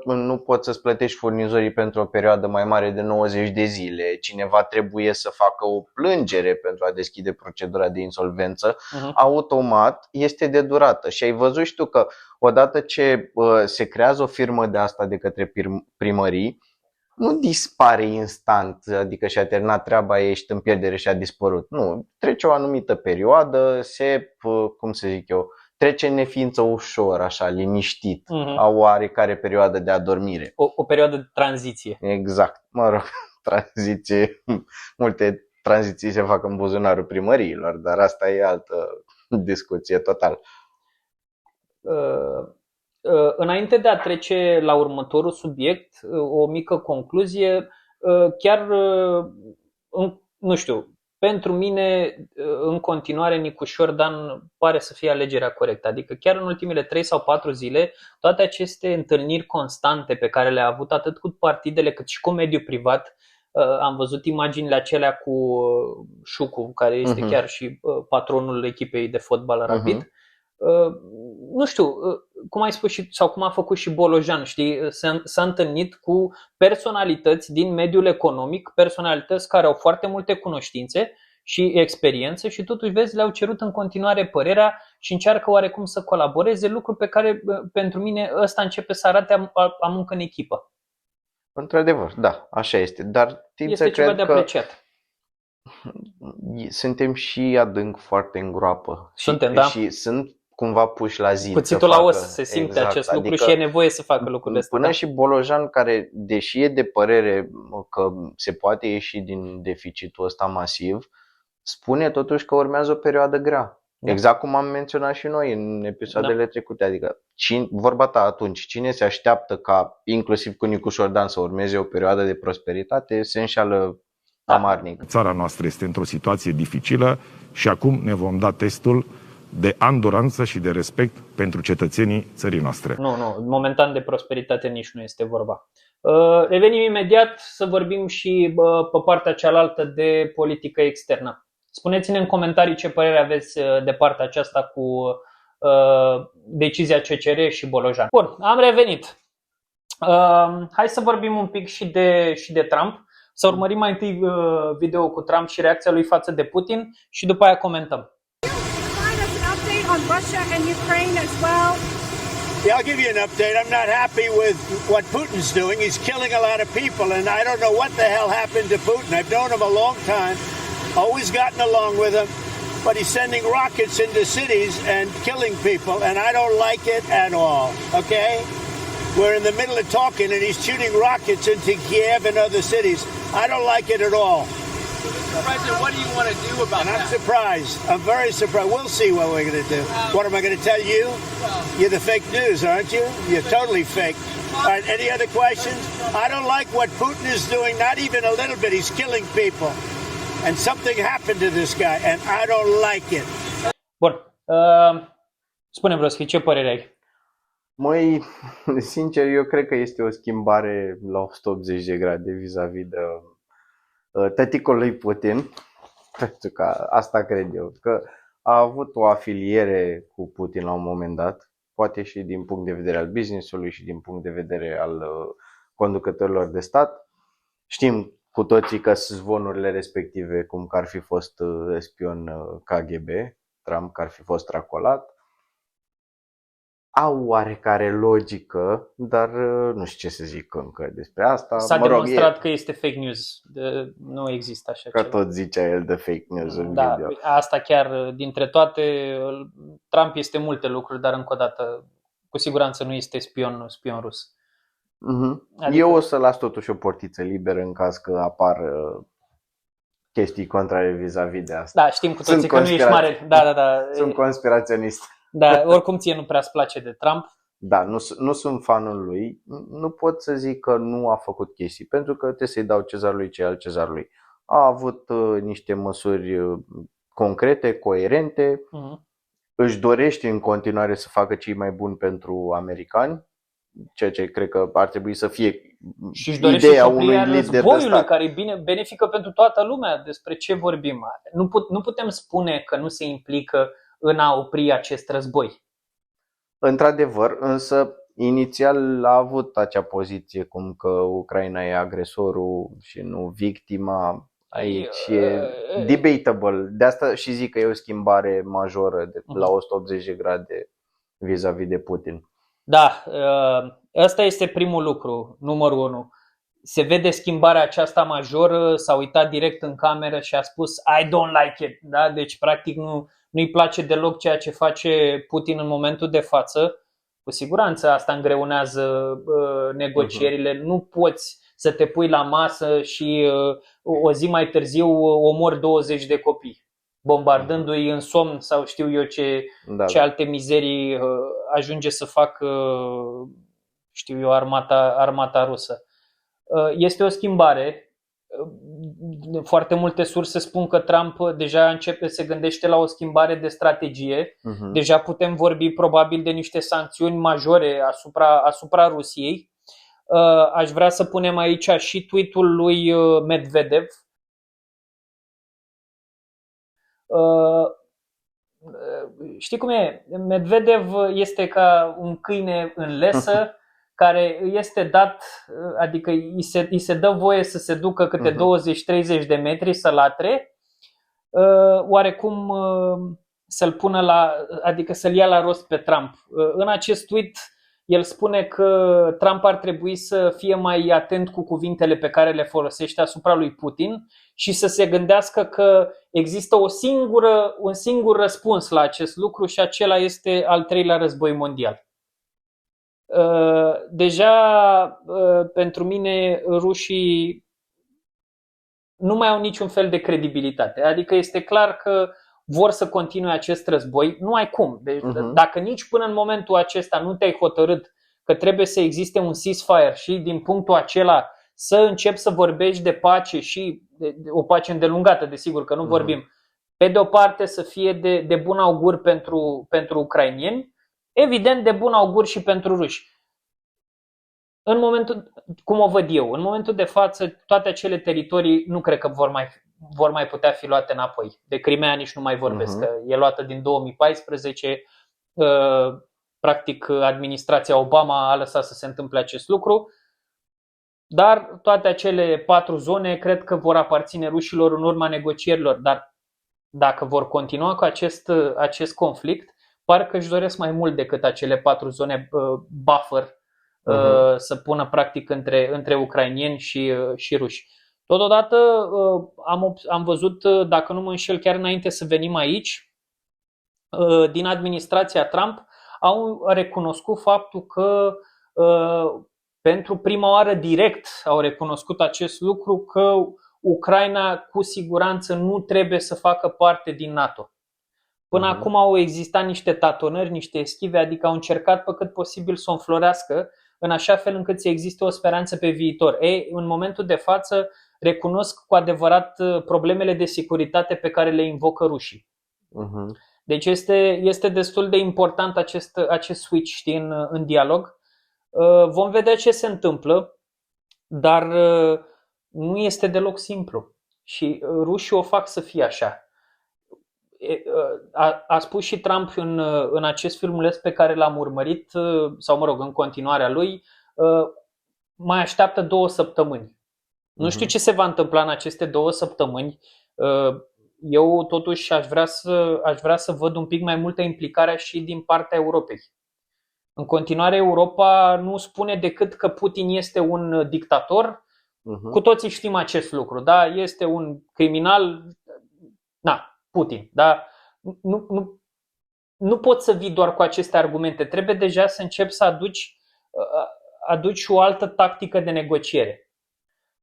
Nu poți să-ți plătești furnizorii pentru o perioadă mai mare de 90 de zile. Cineva trebuie să facă o plângere pentru a deschide procedura de insolvență. Automat este de durată. Și ai văzut și tu că odată ce se creează o firmă de asta de către primării, nu dispare instant, adică și-a terminat treaba, ești în pierdere și a dispărut. Nu, trece o anumită perioadă, trece în neființă ușor, așa, liniștit, au oarecare perioadă de adormire. O perioadă de tranziție. Exact, mă rog, tranziție, multe tranziții se fac în buzunarul primăriilor, dar asta e altă discuție total. Înainte de a trece la următorul subiect, o mică concluzie, chiar, nu știu, pentru mine, în continuare, Nicușor Dan pare să fie alegerea corectă. Adică chiar în ultimele 3 sau 4 zile, toate aceste întâlniri constante pe care le-a avut atât cu partidele cât și cu mediul privat, am văzut imaginile acelea cu Șucu, care este chiar și patronul echipei de fotbal Rapid. Nu știu, cum ai spus sau cum a făcut și Bolojan, știi, s-a întâlnit cu personalități din mediul economic, personalități care au foarte multe cunoștințe și experiență și totuși, vezi, le-au cerut în continuare părerea și încearcă oarecum să colaboreze, lucru pe care pentru mine ăsta începe să arate a muncă în echipă. Într-adevăr, da, așa este, dar este ceva de apreciat. Suntem și adânc foarte în groapă. Suntem, da. Și sunt cumva puși la zi. Cuțitul la os, se simte acest lucru, adică, și e nevoie să facă lucrurile astea. Până și Bolojan, care, deși e de părere că se poate ieși din deficitul ăsta masiv, spune totuși că urmează o perioadă grea. Da. Exact cum am menționat și noi în episoadele trecute. Adică, vorba ta atunci, cine se așteaptă ca, inclusiv cu Nicușor Dan, să urmeze o perioadă de prosperitate, se înșeală amarnic. Țara noastră este într-o situație dificilă și acum ne vom da testul de anduranță și de respect pentru cetățenii țării noastre. Nu, momentan de prosperitate nici nu este vorba. Revenim imediat să vorbim și pe partea cealaltă de politică externă. Spuneți-ne în comentarii ce părere aveți de partea aceasta cu decizia CCR și Bolojan. Bun, am revenit. Hai să vorbim un pic și de Trump. Să urmărim mai întâi video cu Trump și reacția lui față de Putin și după aia comentăm. On Russia and Ukraine as well? Yeah, I'll give you an update. I'm not happy with what Putin's doing. He's killing a lot of people, and I don't know what the hell happened to Putin. I've known him a long time, always gotten along with him, but he's sending rockets into cities and killing people, and I don't like it at all, okay? We're in the middle of talking, and he's shooting rockets into Kiev and other cities. I don't like it at all. President, what do you want to do about that? I'm surprised. I'm very surprised. We'll see what we're going to do. What am I going to tell you? You're the fake news, aren't you? You're totally fake. All right, any other questions? I don't like what Putin is doing, not even a little bit. He's killing people. And something happened to this guy, and I don't like it. Bun. Spune, Broschi, ce părere ai? Măi, sincer, eu cred că este o schimbare la 180 de grade vis-a-vis de tăticul lui Putin, pentru că asta cred eu, că a avut o afiliere cu Putin la un moment dat, poate și din punct de vedere al business-ului și din punct de vedere al conducătorilor de stat. Știm cu toții că sunt zvonurile respective, cum că ar fi fost spion KGB, Trump, că ar fi fost racolat. au oarecare logică, dar nu știu ce să zic încă despre asta. S-a Mă rog, demonstrat că este fake news. Nu există așa că ceva. tot zicea el de fake news în Da, video. asta chiar dintre toate, Trump este multe lucruri, dar încă o dată, cu siguranță nu este spion rus. Adică- Eu o să las totuși o portiță liberă în caz că apar chestii contrare vis-a-vis de asta. Da, știm cu toții Sunt că nu ești mare. Da. Sunt conspiraționist. Da, oricum ție nu prea îți place de Trump. Da, nu sunt fanul lui. Nu pot să zic că nu a făcut chestii, pentru că trebuie să-i dau cezarului ce al cezarului. A avut niște măsuri concrete, coerente. Își dorește în continuare să facă cei mai buni pentru americani, ceea ce cred că ar trebui să fie Și își dorește ideea și unui oprirea lider de războiului, stat. care e bine, benefică pentru toată lumea. Despre ce vorbim? Nu putem spune că nu se implică în a opri acest război. Într-adevăr, însă inițial a avut acea poziție cum că Ucraina e agresorul și nu victima. Aici e debatable. De asta și zic că e o schimbare majoră la 180 de grade vis-a-vis de Putin. Da, ăsta este primul lucru, numărul 1. Se vede schimbarea aceasta majoră, s-a uitat direct în cameră și a spus I don't like it. Da? Deci practic nu-i place deloc ceea ce face Putin în momentul de față. Cu siguranță asta îngreunează negocierile. Nu poți să te pui la masă și o zi mai târziu omori 20 de copii, bombardându-i în somn sau știu eu ce alte mizerii ajunge să facă, știu eu, armata rusă. Este o schimbare. Foarte multe surse spun că Trump deja se gândește la o schimbare de strategie. Deja putem vorbi probabil de niște sancțiuni majore asupra Rusiei. Aș vrea să punem aici și tweet-ul lui Medvedev. Știi cum e? Medvedev este ca un câine în lesă care este dat, adică îi se dă voie să se ducă câte 20-30 de metri să latre, oarecum să-l pună adică să-l ia la rost pe Trump. În acest tweet el spune că Trump ar trebui să fie mai atent cu cuvintele pe care le folosește asupra lui Putin și să se gândească că există un singur răspuns la acest lucru și acela este al treilea război mondial. Deja pentru mine rușii nu mai au niciun fel de credibilitate. Adică este clar că vor să continue acest război. Nu ai cum. Deci, dacă nici până în momentul acesta nu te-ai hotărât că trebuie să existe un ceasefire și din punctul acela să începi să vorbești de pace și o pace îndelungată, desigur că nu vorbim, pe de o parte să fie de bun augur pentru ucrainieni, evident de bun augur și pentru ruși. În momentul, cum o văd eu, în momentul de față, toate acele teritorii nu cred că vor mai putea fi luate înapoi. De Crimea nici nu mai vorbesc, că e luată din 2014. Practic, administrația Obama a lăsat să se întâmple acest lucru. Dar toate acele 4 zone cred că vor aparține rușilor în urma negocierilor. Dar dacă vor continua cu acest conflict, parcă își doresc mai mult decât acele 4 zone buffer să pună practic între ucrainieni și ruși. Totodată am văzut, dacă nu mă înșel, chiar înainte să venim aici, din administrația Trump au recunoscut faptul că pentru prima oară direct au recunoscut acest lucru, că Ucraina cu siguranță nu trebuie să facă parte din NATO. Până acum au existat niște tatonări, niște eschive, adică au încercat pe cât posibil să o înflorească în așa fel încât să existe o speranță pe viitor. În momentul de față recunosc cu adevărat problemele de securitate pe care le invocă rușii. Deci este destul de important acest switch, știi, în dialog. Vom vedea ce se întâmplă, dar nu este deloc simplu și rușii o fac să fie așa. A spus și Trump în acest filmuleț pe care l-am urmărit, sau mă rog, în continuarea lui, mai așteaptă 2 săptămâni. Nu știu ce se va întâmpla în aceste 2 săptămâni. Eu totuși aș vrea să văd un pic mai multă implicare și din partea Europei. În continuare, Europa nu spune decât că Putin este un dictator. Cu toții știm acest lucru, da? Este un criminal, Putin, da? Nu poți să vii doar cu aceste argumente. Trebuie deja să începi să aduci o altă tactică de negociere.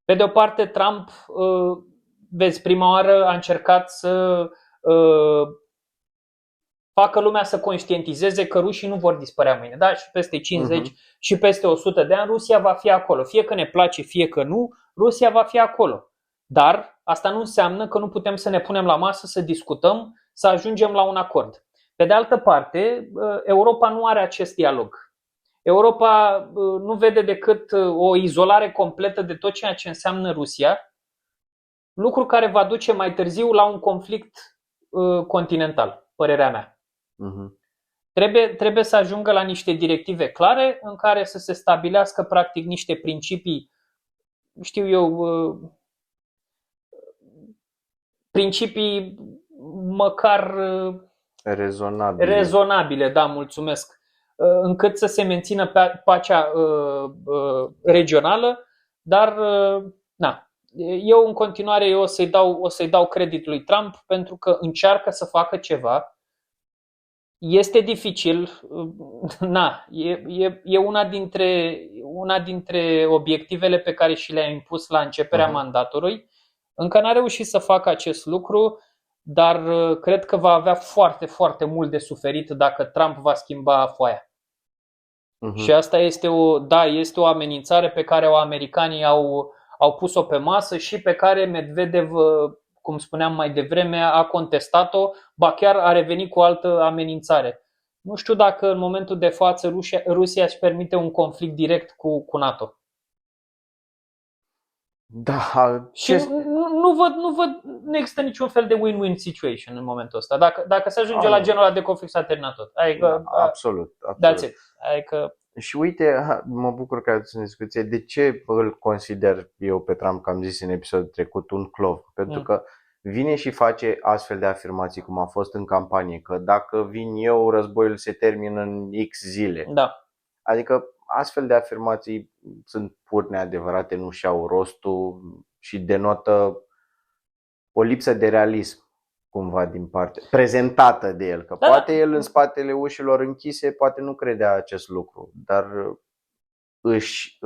Pe de o parte, Trump, vezi, prima oară a încercat să facă lumea să conștientizeze că rușii nu vor dispărea mâine, da? Și peste 50 și peste 100 de ani Rusia va fi acolo. Fie că ne place, fie că nu, Rusia va fi acolo. Dar asta nu înseamnă că nu putem să ne punem la masă, să discutăm, să ajungem la un acord. Pe de altă parte, Europa nu are acest dialog. Europa nu vede decât o izolare completă de tot ceea ce înseamnă Rusia, lucru care va duce mai târziu la un conflict continental, părerea mea. Trebuie să ajungă la niște directive clare în care să se stabilească practic niște principii, știu eu, principii măcar rezonabile, da, mulțumesc, încât să se mențină pacea regională, dar eu în continuare o să-i dau credit lui Trump pentru că încearcă să facă ceva. Este dificil, e una dintre obiectivele pe care și le-a impus la începerea mandatului. Încă n-a reușit să facă acest lucru, dar cred că va avea foarte, foarte mult de suferit dacă Trump va schimba foaia. Și asta este o amenințare pe care americanii au pus-o pe masă și pe care Medvedev, cum spuneam mai devreme, a contestat-o, ba chiar a revenit cu o altă amenințare. Nu știu dacă în momentul de față Rusia își permite un conflict direct cu NATO. Da. Și nu există niciun fel de win-win situation în momentul ăsta. Dacă se ajunge la genul ăla de conflict, s-a terminat tot. Adică, absolut. That's it. Adică... Și uite, mă bucur că ați în discuție. De ce îl consider eu pe Trump, că am zis în episodul trecut, un clov? Pentru că vine și face astfel de afirmații, cum a fost în campanie, că dacă vin eu, războiul se termină în X zile. Da. Adică astfel de afirmații sunt pur neadevărate, nu și-au rostul și denotă o lipsă de realism cumva din parte, prezentată de el. Că poate el în spatele ușilor închise poate nu credea acest lucru, dar își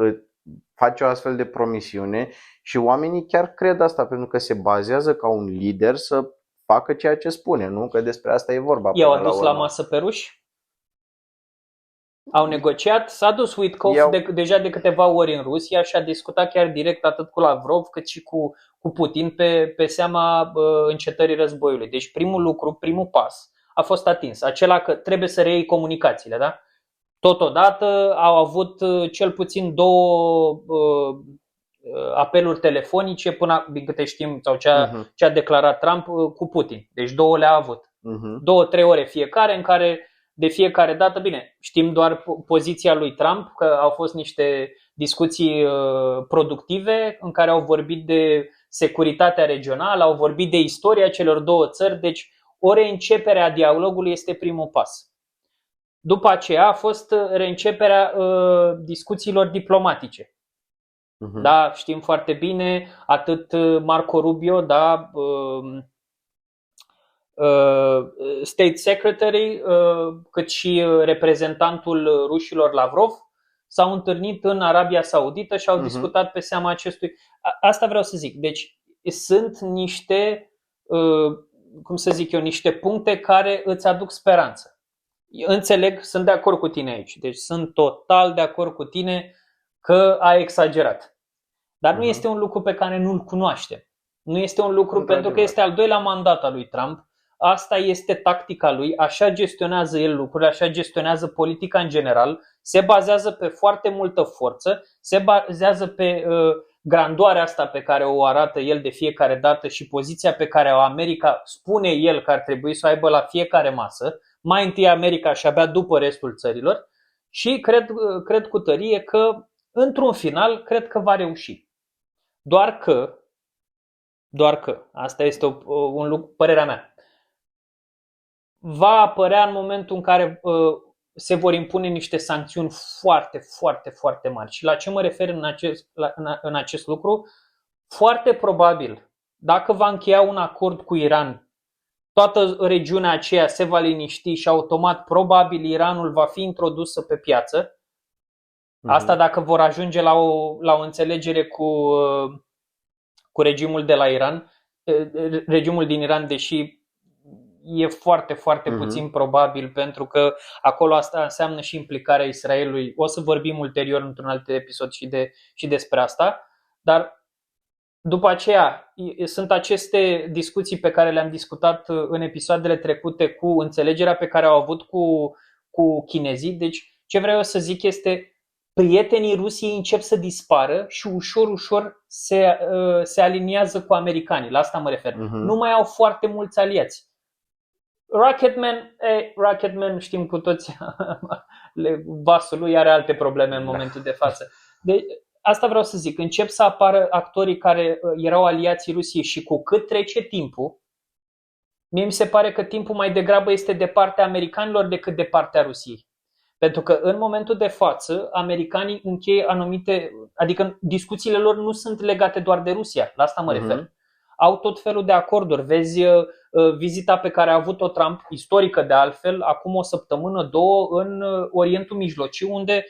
face o astfel de promisiune și oamenii chiar cred asta pentru că se bazează ca un lider să facă ceea ce spune, nu? Că despre asta e vorba. I-au adus la masă pe ruși? Au negociat, s-a dus Witkoff deja de câteva ori în Rusia și a discutat chiar direct atât cu Lavrov cât și cu Putin pe seama încetării războiului. Deci primul pas a fost atins, acela că trebuie să reiei comunicațiile, da? Totodată au avut cel puțin 2 apeluri telefonice până, din câte știm, sau ce a declarat Trump cu Putin. Deci 2 le-a avut. 2-3 ore fiecare în care de fiecare dată, bine, știm doar poziția lui Trump, că au fost niște discuții productive în care au vorbit de securitatea regională, au vorbit de istoria celor 2 țări, deci o reîncepere a dialogului este primul pas. După aceea a fost reînceperea discuțiilor diplomatice. Da, știm foarte bine, atât Marco Rubio, da, State Secretary, cât și reprezentantul rușilor Lavrov s-au întâlnit în Arabia Saudită și au discutat pe seama acestui. Asta vreau să zic. Deci sunt niște, niște puncte care îți aduc speranță. Înțeleg, sunt de acord cu tine aici. Deci sunt total de acord cu tine că a exagerat. Dar nu este un lucru pe care nu-l cunoaștem. Nu este un lucru pentru că este al 2-lea mandat al lui Trump. Asta este tactica lui, așa gestionează el lucrurile, așa gestionează politica în general, se bazează pe foarte multă forță, se bazează pe grandoarea asta pe care o arată el de fiecare dată și poziția pe care o America spune el că ar trebui să o aibă la fiecare masă, mai întâi America și abia după restul țărilor și cred cu tărie că într-un final cred că va reuși. Doar că, asta este un lucru, părerea mea, va apărea în momentul în care se vor impune niște sancțiuni foarte, foarte, foarte mari. Și la ce mă refer în acest lucru? Foarte probabil, dacă va încheia un acord cu Iran, toată regiunea aceea se va liniști și automat, probabil, Iranul va fi introdusă pe piață. Asta dacă vor ajunge la o înțelegere cu regimul de la Iran, regimul din Iran, deși e foarte, foarte puțin probabil, pentru că acolo asta înseamnă și implicarea Israelului. O să vorbim ulterior într-un alt episod și despre asta, dar după aceea sunt aceste discuții pe care le-am discutat în episoadele trecute cu înțelegerea pe care au avut cu chinezii. Deci ce vreau să zic este, prietenii Rusiei încep să dispară și ușor, ușor se aliniază cu americanii. La asta mă refer. Nu mai au foarte mulți aliați. Rocketman știm cu toți, vasul lui are alte probleme în momentul de față. Asta vreau să zic, încep să apară actorii care erau aliații Rusiei și cu cât trece timpul, mie mi se pare că timpul mai degrabă este de partea americanilor decât de partea Rusiei. Pentru că în momentul de față, americanii încheie anumite, adică discuțiile lor nu sunt legate doar de Rusia, la asta mă refer. Au tot felul de acorduri. Vezi vizita pe care a avut-o Trump, istorică de altfel, acum o săptămână, două, în Orientul Mijlociu, unde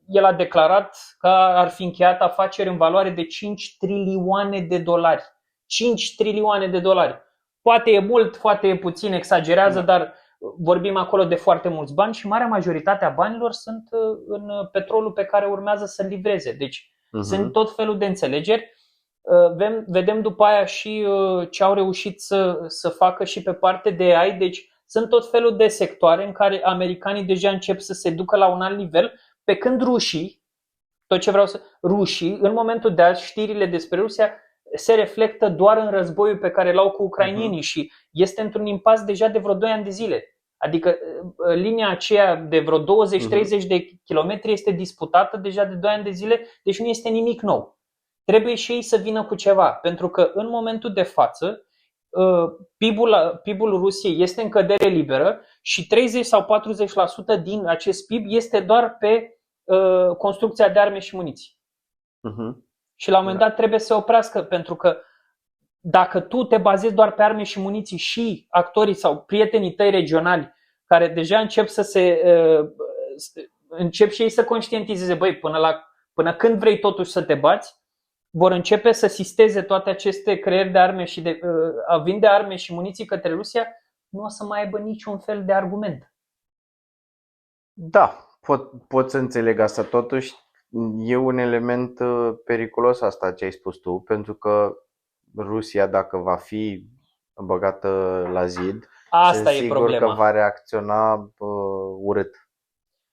el a declarat că ar fi încheiat afaceri în valoare de 5 trilioane de dolari. 5 trilioane de dolari. Poate e mult, poate e puțin, exagerează, dar vorbim acolo de foarte mulți bani și marea majoritate a banilor sunt în petrolul pe care urmează să-l livreze. Deci sunt tot felul de înțelegeri. Vedem după aia și ce au reușit să facă și pe parte de AI. Deci sunt tot felul de sectoare în care americanii deja încep să se ducă la un alt nivel, pe când rușii, în momentul de azi, știrile despre Rusia se reflectă doar în războiul pe care l-au cu ucrainienii și este într-un impas deja de vreo 2 ani de zile. Adică linia aceea de vreo 20-30 de kilometri este disputată deja de 2 ani de zile, deci nu este nimic nou. Trebuie și ei să vină cu ceva, pentru că în momentul de față PIB-ul Rusiei este în cădere liberă și 30 sau 40% din acest PIB este doar pe construcția de arme și muniții. Și la un moment dat trebuie să se oprească, pentru că dacă tu te bazezi doar pe arme și muniții și actorii sau prietenii tăi regionali care deja încep și ei să conștientizeze, băi, până când vrei totuși să te bați, vor începe să sisteze toate aceste creări de arme și a vinde arme și muniții către Rusia, nu o să mai aibă niciun fel de argument. Da, pot să înțeleg asta. Totuși e un element periculos asta ce ai spus tu, pentru că Rusia, dacă va fi băgată la zid, asta sunt e sigur problema. că va reacționa urât.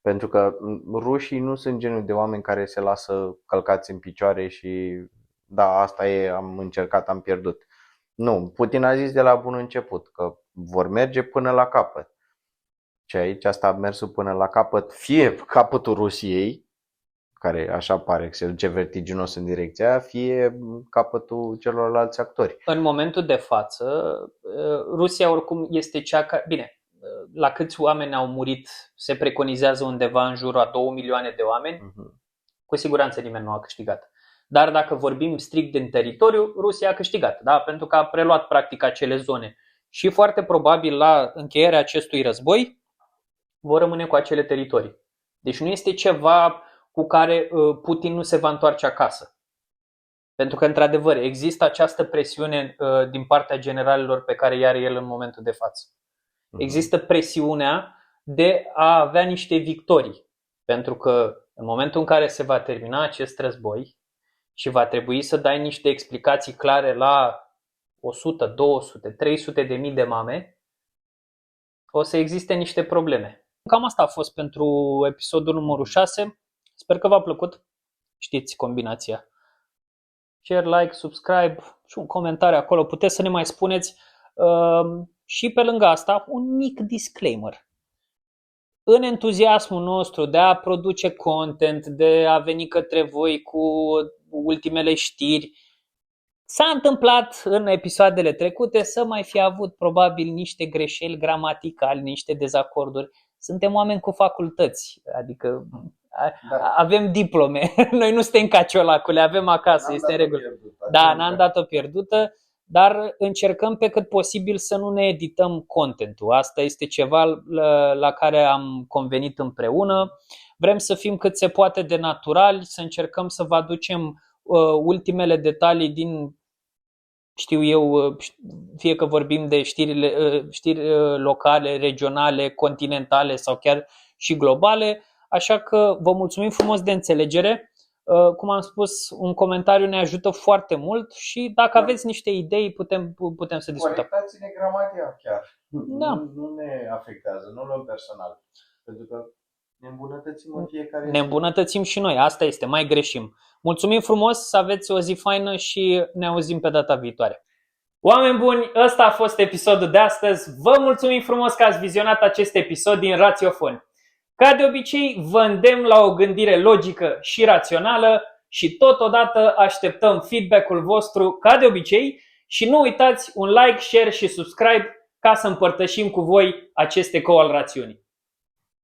Pentru că rușii nu sunt genul de oameni care se lasă călcați în picioare și da, asta e, am încercat, am pierdut. Nu, Putin a zis de la bun început că vor merge până la capăt. Și aici asta a mers până la capăt, fie capătul Rusiei, care așa pare că se duce vertiginos în direcția aia, fie capătul celorlalți actori. În momentul de față, Rusia oricum este cea care... Bine, la câți oameni au murit, se preconizează undeva în jurul a 2 milioane de oameni, cu siguranță nimeni nu a câștigat. Dar dacă vorbim strict din teritoriu, Rusia a câștigat, da? Pentru că a preluat practic acele zone. Și foarte probabil la încheierea acestui război vor rămâne cu acele teritorii. Deci nu este ceva cu care Putin nu se va întoarce acasă. Pentru că, într-adevăr, există această presiune din partea generalilor pe care i are el în momentul de față. Există presiunea de a avea niște victorii. Pentru că în momentul în care se va termina acest război și va trebui să dai niște explicații clare la 100, 200, 300 de mii de mame, o să existe niște probleme. Cam asta a fost pentru episodul numărul 6. Sper că v-a plăcut. Știți combinația. Share, like, subscribe și un comentariu acolo. Puteți să ne mai spuneți. Și pe lângă asta, un mic disclaimer. În entuziasmul nostru de a produce content, de a veni către voi cu ultimele știri, s-a întâmplat în episoadele trecute să mai fi avut probabil niște greșeli gramaticale, niște dezacorduri. suntem oameni cu facultăți, adică avem diplome, noi nu suntem caciolacule, avem acasă, este în regulă. Da, n-am dat-o pierdută, dar încercăm pe cât posibil să nu ne edităm contentul. Asta este ceva la care am convenit împreună. Vrem să fim cât se poate de naturali, să încercăm să vă aducem ultimele detalii din, știu eu, fie că vorbim de știri locale, regionale, continentale sau chiar și globale. Așa că vă mulțumim frumos de înțelegere. Cum am spus, un comentariu ne ajută foarte mult și dacă aveți niște idei putem să discutăm. Corectați-ne gramatica chiar. Da. Nu ne afectează, nu luăm personal. Pentru că ne îmbunătățim în fiecare zi. Ne îmbunătățim și noi, asta este, mai greșim. Mulțumim frumos, să aveți o zi faină și ne auzim pe data viitoare. Oameni buni, ăsta a fost episodul de astăzi. Vă mulțumim frumos că ați vizionat acest episod din Rațiofoni. Ca de obicei, vă îndemn la o gândire logică și rațională și totodată așteptăm feedback-ul vostru, ca de obicei, și nu uitați un like, share și subscribe ca să împărtășim cu voi acest ecou al rațiunii.